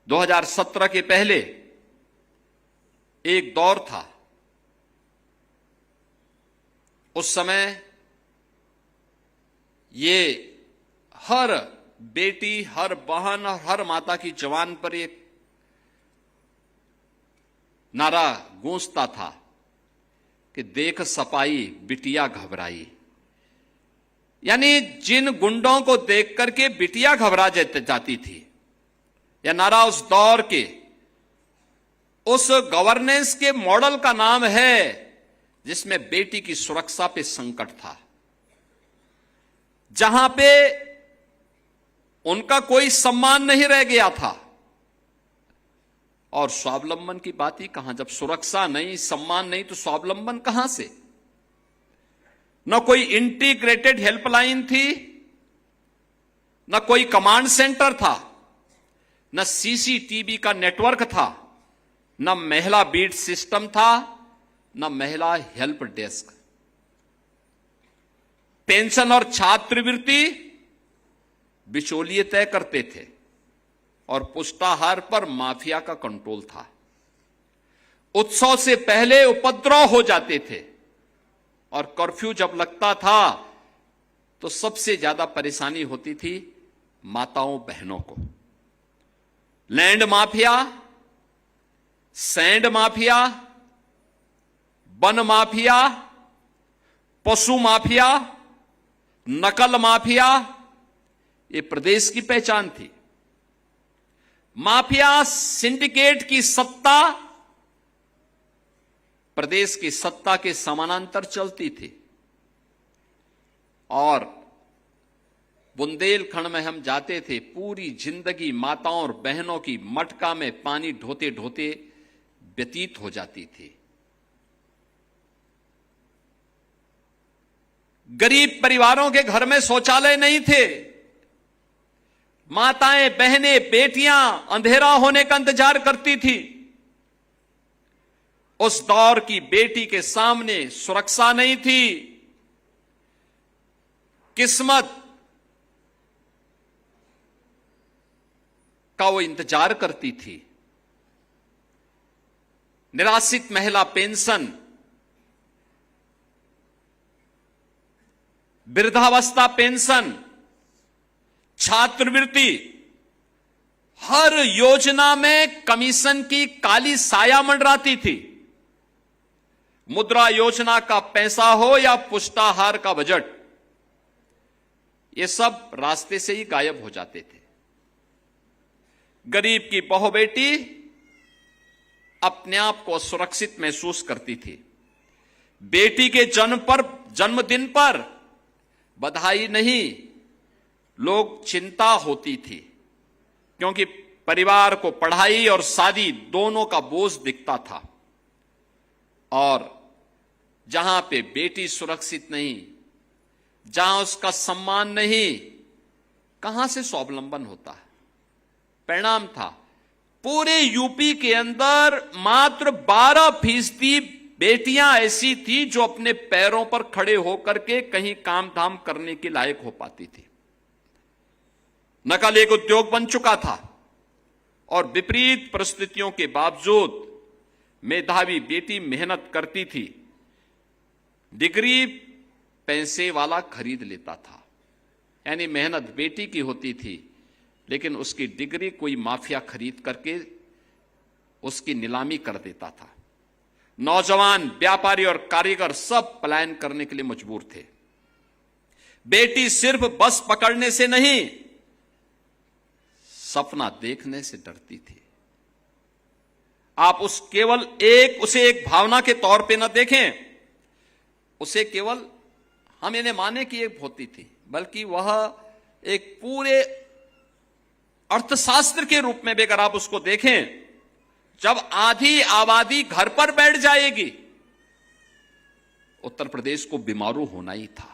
2017 के पहले एक दौर था, उस समय ये हर बेटी, हर बहन और हर माता की जबान पर एक नारा गूंजता था कि देख सपाई बिटिया घबराई। यानी जिन गुंडों को देख करके बिटिया घबरा जाती थी, यह नारा उस दौर के, उस गवर्नेंस के मॉडल का नाम है जिसमें बेटी की सुरक्षा पे संकट था, जहां पे उनका कोई सम्मान नहीं रह गया था। और स्वावलंबन की बात ही कहां, जब सुरक्षा नहीं, सम्मान नहीं, तो स्वावलंबन कहां से? न कोई इंटीग्रेटेड हेल्पलाइन थी, न कोई कमांड सेंटर था, न सीसीटीवी का नेटवर्क था, न महिला बीट सिस्टम था, न महिला हेल्प डेस्क। पेंशन और छात्रवृत्ति बिचौलिए तय करते थे और पुष्टाहार पर माफिया का कंट्रोल था। उत्सव से पहले उपद्रव हो जाते थे और कर्फ्यू जब लगता था तो सबसे ज्यादा परेशानी होती थी माताओं बहनों को। Land mafia, sand mafia, one mafia, पशु माफिया, नकल माफिया, ये प्रदेश की पहचान थी। माफिया सिंडिकेट की सत्ता प्रदेश की सत्ता के समानांतर चलती थी। और बुंदेलखंड में हम जाते थे, पूरी जिंदगी माताओं और बहनों की मटका में पानी ढोते ढोते व्यतीत हो जाती थी। गरीब परिवारों के घर में शौचालय नहीं थे। माताएं, बहनें, बेटियां अंधेरा होने का इंतजार करती थी। उस दौर की बेटी के सामने सुरक्षा नहीं थी, किस्मत का वो इंतजार करती थी। निराश्रित महिला पेंशन, वृद्धावस्था पेंशन, छात्रवृत्ति, हर योजना में कमीशन की काली साया मंडराती थी। मुद्रा योजना का पैसा हो या पुष्टाहार का बजट, ये सब रास्ते से ही गायब हो जाते थे। गरीब की बहू बेटी अपने आप को सुरक्षित महसूस करती थी। बेटी के जन्मदिन पर बधाई नहीं, लोग चिंता होती थी, क्योंकि परिवार को पढ़ाई और शादी दोनों का बोझ दिखता था। और जहां पे बेटी सुरक्षित नहीं, जहां उसका सम्मान नहीं, कहां से स्वावलंबन होता है? परिणाम था पूरे यूपी के अंदर मात्र 12% बेटियां ऐसी थी जो अपने पैरों पर खड़े होकर के कहीं काम धाम करने के लायक हो पाती थी। नकल एक उद्योग बन चुका था और विपरीत परिस्थितियों के बावजूद मेधावी बेटी मेहनत करती थी। डिग्री पैसे वाला खरीद लेता था, यानी मेहनत बेटी की होती थी, लेकिन उसकी डिग्री कोई माफिया खरीद करके उसकी नीलामी कर देता था। नौजवान, व्यापारी और कारीगर सब पलायन करने के लिए मजबूर थे। बेटी सिर्फ बस पकड़ने से नहीं, सपना देखने से डरती थी। आप उसे एक भावना के तौर पे न देखें, उसे केवल हम इन्हें माने कि एक होती थी, बल्कि वह एक पूरे अर्थशास्त्र के रूप में भी अगर आप उसको देखें, जब आधी आबादी घर पर बैठ जाएगी, उत्तर प्रदेश को बीमारू होना ही था।